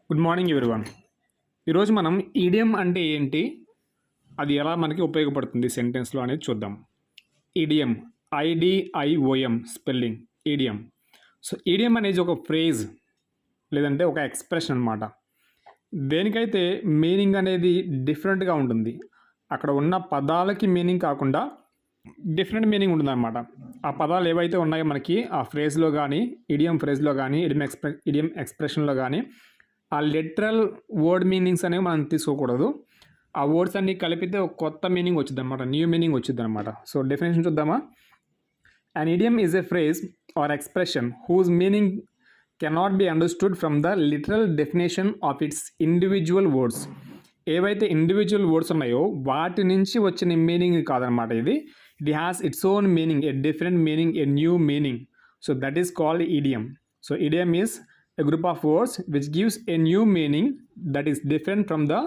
Good morning everyone. ఈరోజు మనం ఈడియం అంటే ఏంటి, అది ఎలా మనకి ఉపయోగపడుతుంది సెంటెన్స్లో అనేది చూద్దాం. ఈడియం, ఐడిఐఓఎం స్పెల్లింగ్ ఈడియం. సో ఈడియం అనేది ఒక ఫ్రేజ్ లేదంటే ఒక ఎక్స్ప్రెషన్ అనమాట. దేనికైతే మీనింగ్ అనేది డిఫరెంట్గా ఉంటుంది, అక్కడ ఉన్న పదాలకి మీనింగ్ కాకుండా డిఫరెంట్ మీనింగ్ ఉంటుందన్నమాట. ఆ పదాలు ఏవైతే ఉన్నాయో మనకి ఆ ఫ్రేజ్లో కానీ, ఈడియం ఫ్రేజ్లో కానీ, ఈడియం ఎక్స్ప్రెషన్లో కానీ ఆ లిటరల్ వర్డ్ మీనింగ్స్ అనేవి మనం తీసుకోకూడదు. ఆ వర్డ్స్ అన్నీ కలిపితే ఒక కొత్త మీనింగ్ వచ్చింది అనమాట, న్యూ మీనింగ్ వచ్చింది అనమాట. సో డెఫినేషన్ చూద్దామా. An idiom is a phrase or expression whose meaning cannot be understood from the literal definition of its individual words. ఏవైతే ఇండివిజువల్ వర్డ్స్ ఉన్నాయో వాటి నుంచి వచ్చిన మీనింగ్ కాదనమాట ఇది. It has its own meaning, a different meaning, a new meaning. So that is called idiom. So idiom is a group of words which gives a new meaning that is different from the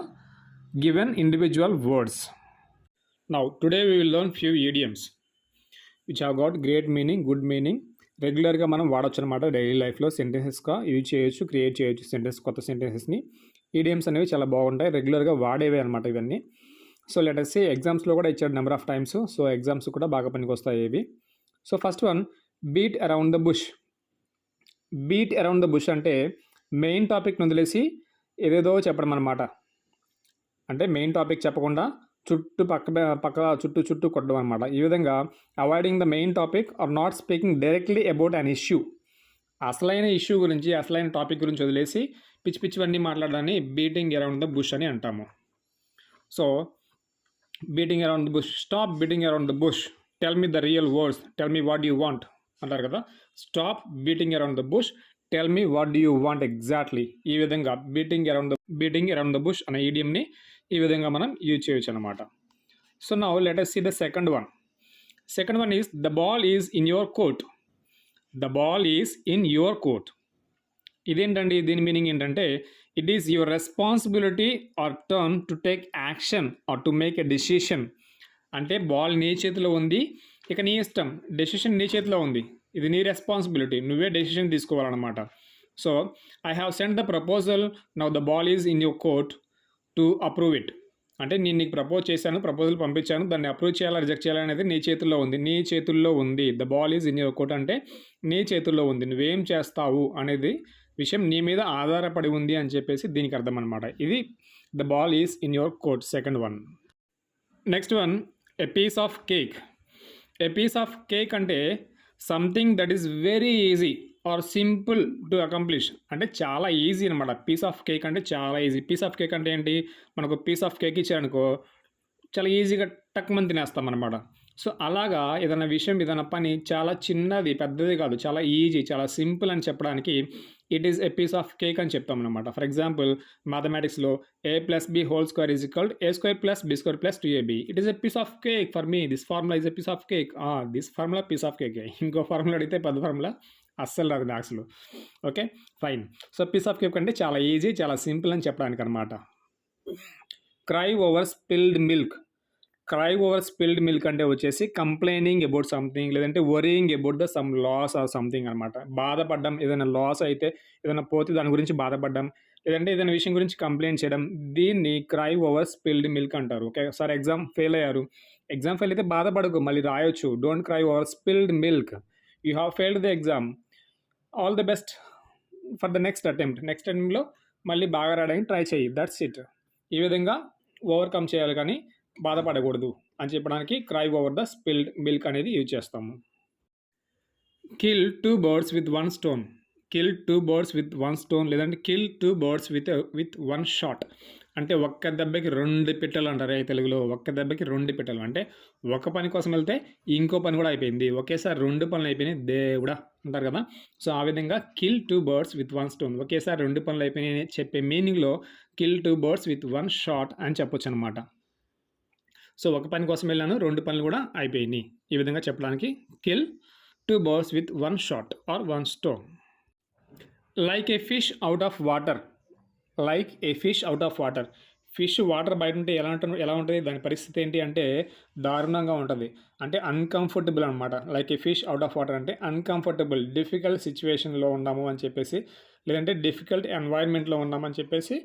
given individual words. Now today we will learn few idioms which have got great meaning, good meaning. రెగ్యులర్గా మనం వాడచ్చు అనమాట daily లైఫ్లో, సెంటెన్సెస్గా use చేయొచ్చు, create చేయొచ్చు కొత్త సెంటెన్సెస్ని. Idioms అనేవి చాలా బాగుంటాయి, రెగ్యులర్గా వాడేవే అనమాట ఇవన్నీ. సో లెట్ us say ఎగ్జామ్స్లో కూడా ఇచ్చాడు number of times. So exams కూడా బాగా పనికి వస్తాయి ఇవి. So first one, beat around the bush. Beat around the bush అంటే మెయిన్ టాపిక్ని వదిలేసి ఏదేదో చెప్పడం అనమాట. అంటే మెయిన్ టాపిక్ చెప్పకుండా చుట్టూ కొట్టడం అనమాట. ఈ విధంగా avoiding the main topic or not speaking directly about an issue. అసలైన ఇష్యూ గురించి, అసలైన టాపిక్ గురించి వదిలేసి పిచ్చివన్నీ మాట్లాడడాన్ని బీటింగ్ అరౌండ్ ద బుష్ అని అంటాము. So beating around the bush, stop beating around the bush, tell me the real words, tell me what you want అంటారు కదా. Stop beating around the bush, tell me what do you want exactly. ఈ విధంగా beating around the bush అనే ఈడియంని ఈ విధంగా మనం use చేయొచ్చు అనమాట. So now let us see the second one. Second one is the ball is in your court. The ball is in your court. ఇదేంటండి, దీని మీనింగ్ ఏంటంటే it is your responsibility or turn to take action or to make a decision. అంటే ball నీ చేతిలో ఉంది, ఇక నీ ఇష్టం, డెసిషన్ నీ చేతిలో ఉంది, ఇది నీ రెస్పాన్సిబిలిటీ, నువ్వే డెసిషన్ తీసుకోవాలన్నమాట. So I have send the proposal, now the ball is in your court to approve it. అంటే నేను నీకు ప్రపోజ్ చేశాను, ప్రపోజల్ పంపించాను, దాన్ని అప్రూవ్ చేయాలా రిజెక్ట్ చేయాలనేది నీ చేతుల్లో ఉంది. The ball is in your court అంటే నీ చేతుల్లో ఉంది, నువ్వేం చేస్తావు అనేది విషయం నీ మీద ఆధారపడి ఉంది అని చెప్పేసి దీనికి అర్థం అనమాట. ఇది the ball is in your court, second one. Next one, a piece of cake. A piece of cake అంటే something that is very easy or simple to accomplish. అంటే చాలా ఈజీ అనమాట. పీస్ ఆఫ్ కేక్ అంటే చాలా easy. Piece of cake అంటే ఏంటి, మనకు piece of cake ఇచ్చారనుకో చాలా ఈజీగా టక్మని తినేస్తాం అనమాట. సో అలాగా ఏదైనా విషయం, ఏదైనా పని చాలా చిన్నది, పెద్దది కాదు, చాలా ఈజీ, చాలా సింపుల్ అని చెప్పడానికి it is a piece of cake అని చెప్తాం అనమాట. ఫర్ ఎగ్జాంపుల్ మ్యాథమెటిక్స్లో a+b² is equal a² + b² + 2ab. It is a piece of cake for me, this formula is a piece of cake. This formula piece of cake. ఇంకో formula అడిగితే పెద్ద formula అస్సలు రాదు మ్యాథ్స్లో. Okay fine. So piece of cake అంటే చాలా easy, చాలా simple అని చెప్పడానికి అనమాట. Cry over spilled milk. Cry over spilled milk అంటే వచ్చేసి కంప్లైనింగ్ అబౌట్ సంథింగ్, లేదంటే worrying about the some loss or something అనమాట. బాధపడ్డం, ఏదైనా లాస్ అయితే, ఏదైనా పోతే దాని గురించి బాధపడ్డం, లేదంటే ఏదైనా విషయం గురించి కంప్లైంట్ చేయడం, దీన్ని క్రై ఓవర్ స్పిల్డ్ మిల్క్ అంటారు. ఓకే సార్ ఎగ్జామ్ ఫెయిల్ అయ్యారు, ఎగ్జామ్ ఫెయిల్ అయితే బాధపడకు, మళ్ళీ రాయొచ్చు. Don't cry over spilled milk, you have failed the exam, all the best for the next అటెంప్ట్లో మళ్ళీ బాగా రాయడానికి ట్రై చేయి, దట్స్ ఇట్. ఈ విధంగా ఓవర్కమ్ చేయాలి కానీ బాధపడకూడదు అని చెప్పడానికి cry over the spilled milk అనేది యూజ్ చేస్తాము. Kill 2 birds with 1 stone. Kill 2 birds with 1 stone, లేదంటే కిల్ 2 birds with 1 shot. అంటే ఒక్క దెబ్బకి 2 పిట్టలు అంటారు తెలుగులో. ఒక్క దెబ్బకి 2 పిట్టలు అంటే ఒక పని కోసం వెళ్తే ఇంకో పని కూడా అయిపోయింది, ఒకేసారి 2 పనులు అయిపోయినాయి దేవుడా అంటారు కదా. సో ఆ విధంగా కిల్ 2 birds with 1 stone, ఒకేసారి 2 పనులు అయిపోయినాయి చెప్పే మీనింగ్లో కిల్ 2 birds with 1 shot అని చెప్పొచ్చు అనమాట. సో ఒక పని కోసం వెళ్ళాను, 2 పనులు కూడా అయిపోయినాయి. ఈ విధంగా చెప్పడానికి kill 2 birds with 1 shot or 1 stone. Like a fish out of water. Like a fish out of water. Fish water బయట ఉంటే ఎలా ఉంటుంది, దాని పరిస్థితి ఏంటి అంటే దారుణంగా ఉంటుంది, అంటే అన్కంఫర్టబుల్ అనమాట. Like a fish out of water అంటే అన్కంఫర్టబుల్, డిఫికల్ట్ సిచ్యువేషన్లో ఉన్నాము అని చెప్పేసి లేదంటే డిఫికల్ట్ ఎన్వైర్న్మెంట్లో ఉన్నామని చెప్పేసి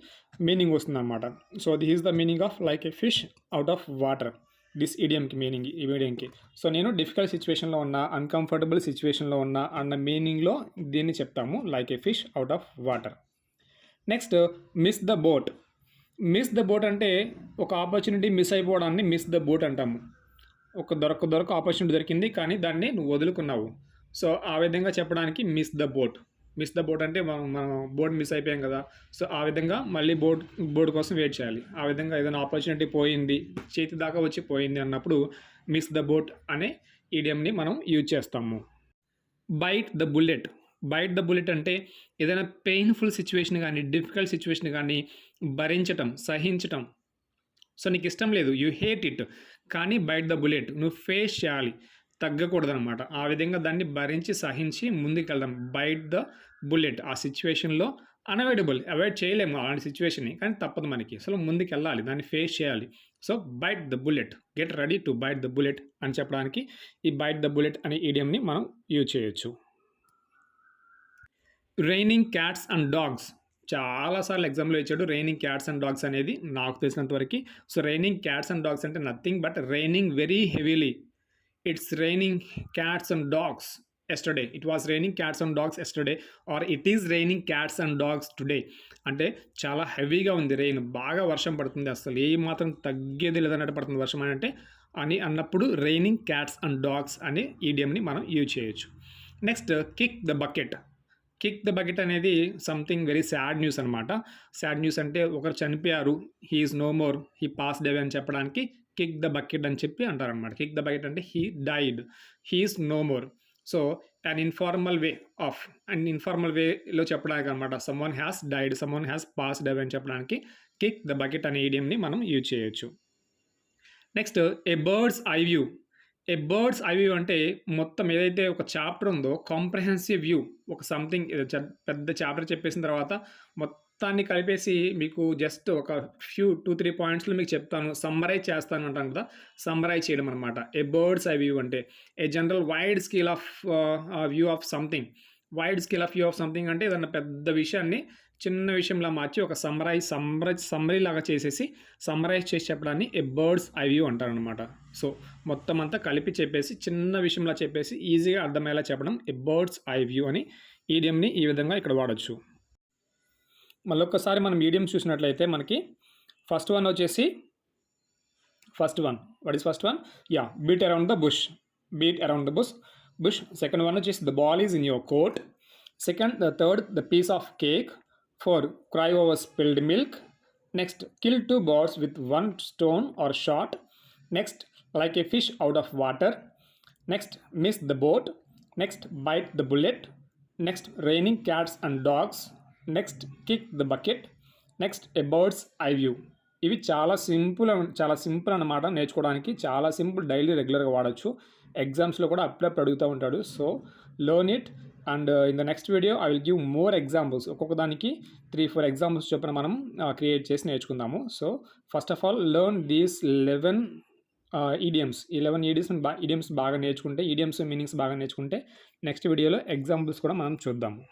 మీనింగ్ వస్తుందన్నమాట. So this is the meaning of like a fish out of water. This ఈడియంకి మీనింగ్ ఈ మీడియంకి. సో నేను డిఫికల్ట్ సిచ్యువేషన్లో ఉన్నా, అన్కంఫర్టబుల్ సిచ్యువేషన్లో ఉన్నా అన్న మీనింగ్లో దీన్ని చెప్తాము, like a fish out of water. Next miss the boat. Miss the boat అంటే ఒక ఆపర్చునిటీ మిస్ అయిపోవడాన్ని మిస్ ద బోట్ అంటాము. దొరక ఆపర్చునిటీ దొరికింది కానీ దాన్ని నువ్వు వదులుకున్నావు. సో ఆ విధంగా చెప్పడానికి miss the boat. Miss the boat అంటే మనం బోట్ మిస్ అయిపోయాం కదా, సో ఆ విధంగా మళ్ళీ బోట్ కోసం వెయిట్ చేయాలి. ఆ విధంగా ఏదైనా ఆపర్చునిటీ పోయింది, చేతి దాకా వచ్చి పోయింది అన్నప్పుడు మిస్ ద బోట్ అనే ఈడియంని మనం యూజ్ చేస్తాము. Bite the bullet. Bite the bullet అంటే ఏదైనా పెయిన్ఫుల్ సిచ్యువేషన్ కానీ, డిఫికల్ట్ సిచ్యువేషన్ కానీ భరించటం, సహించటం. సో నీకు ఇష్టం లేదు, యూ హేట్ ఇట్, కానీ బైట్ ద బుల్లెట్, నువ్వు ఫేస్ చేయాలి, తగ్గకూడదనమాట. ఆ విధంగా దాన్ని భరించి సహించి ముందుకెళ్దాం. Bite the bullet. ఆ సిచ్యువేషన్లో అవాయిడ్ చేయలేము అలాంటి సిచ్యువేషన్ని, కానీ తప్పదు మనకి. అసలు ముందుకు వెళ్ళాలి, దాన్ని ఫేస్ చేయాలి. So byte the bullet, get ready to byte the bullet అని చెప్పడానికి ఈ బైట్ ద బుల్లెట్ అనే ఈడియంని మనం యూజ్ చేయొచ్చు. Raining cats and dogs. చాలాసార్లు ఎగ్జామ్లో ఇచ్చాడు రైనింగ్ క్యాట్స్ అండ్ డాగ్స్ అనేది, నాకు తెలిసినంత వరకు. So raining cats and dogs అంటే nothing but raining very heavily. It's raining cats and dogs yesterday. It was raining cats and dogs yesterday, or it is raining cats and dogs today. అంటే చాలా హెవీగా ఉంది rain, బాగా వర్షం పడుతుంది, అసలు ఏ మాత్రం తగ్గేది లేదన్నట్టు పడుతుంది వర్షం అని అన్నప్పుడు రైనింగ్ క్యాట్స్ అండ్ డాగ్స్ అనే ఈడియంని మనం యూజ్ చేయొచ్చు. Next kick the bucket. Kick the bucket అనేది సంథింగ్ వెరీ సాడ్ న్యూస్ అనమాట. సాడ్ న్యూస్ అంటే ఒకరు చనిపోయారు, he is no more, he passed away అని చెప్పడానికి కిక్ ద బకెట్ అని చెప్పి అంటారనమాట. కిక్ ద బకెట్ అంటే he died, he is no more. So an informal వేలో చెప్పడానికి అనమాట. Someone has died, someone has passed away అని చెప్పడానికి కిక్ ద బకెట్ అనే ఈడియంని మనం యూజ్ చేయొచ్చు. నెక్స్ట్ ఏ బర్డ్స్ ఐ వ్యూ. ఏ బర్డ్స్ ఐ వ్యూ అంటే మొత్తం ఏదైతే ఒక చాప్టర్ ఉందో కాంప్రహెన్సివ్ వ్యూ, ఒక సంథింగ్ పెద్ద చాప్టర్ చెప్పేసిన తర్వాత మొత్తాన్ని కలిపేసి మీకు జస్ట్ ఒక 2-3 పాయింట్స్లో మీకు చెప్తాను, సమ్మరైజ్ చేస్తాను అంటాను కదా, సమ్మరైజ్ చేయడం అనమాట ఏ బర్డ్స్ ఐ వ్యూ అంటే. A general wide scale of view of something. Wide scale of view of something అంటే ఏదన్నా పెద్ద విషయాన్ని చిన్న విషయంలా మార్చి ఒక సమ్మరీ లాగా చేసేసి సమ్మరైజ్ చేసి చెప్పడాన్ని ఏ బర్డ్స్ ఐ వ్యూ అంటారనమాట. సో మొత్తం అంతా కలిపి చెప్పేసి చిన్న విషయంలా చెప్పేసి ఈజీగా అర్థమయ్యేలా చెప్పడం ఏ బర్డ్స్ ఐ వ్యూ అని ఈడియంని ఈ విధంగా ఇక్కడ వాడచ్చు. మళ్ళొక్కసారి మనం ఈడియం చూసినట్లయితే మనకి ఫస్ట్ వన్ వచ్చేసి what is first one? Beat around the bush. Beat around the bush. Second one is the ball is in your coat. Third, the piece of cake. 4, cry over spilled milk. Next, kill 2 birds with 1 stone or shot. Next, like a fish out of water. Next, miss the boat. Next, bite the bullet. Next, raining cats and dogs. Next, kick the bucket. Next, a bird's eye view. ఇవి చాలా simple అన్నమాట. నేర్చుకోవడానికి చాలా simple, daily రెగ్యులర్గా వాడచ్చు. ఎగ్జామ్స్లో కూడా అప్పుడప్పుడు అడుగుతూ ఉంటాడు. So learn it, and in the next video I will give more examples. ఒక్కొక్క దానికి 3-4 ఎగ్జాంపుల్స్ చొప్పున మనం క్రియేట్ చేసి నేర్చుకుందాము. So first of all learn these 11 idioms. 11 idioms బాగా నేర్చుకుంటే, ఈడియమ్స్ మీనింగ్స్ బాగా నేర్చుకుంటే నెక్స్ట్ వీడియోలో ఎగ్జాంపుల్స్ కూడా మనం చూద్దాము.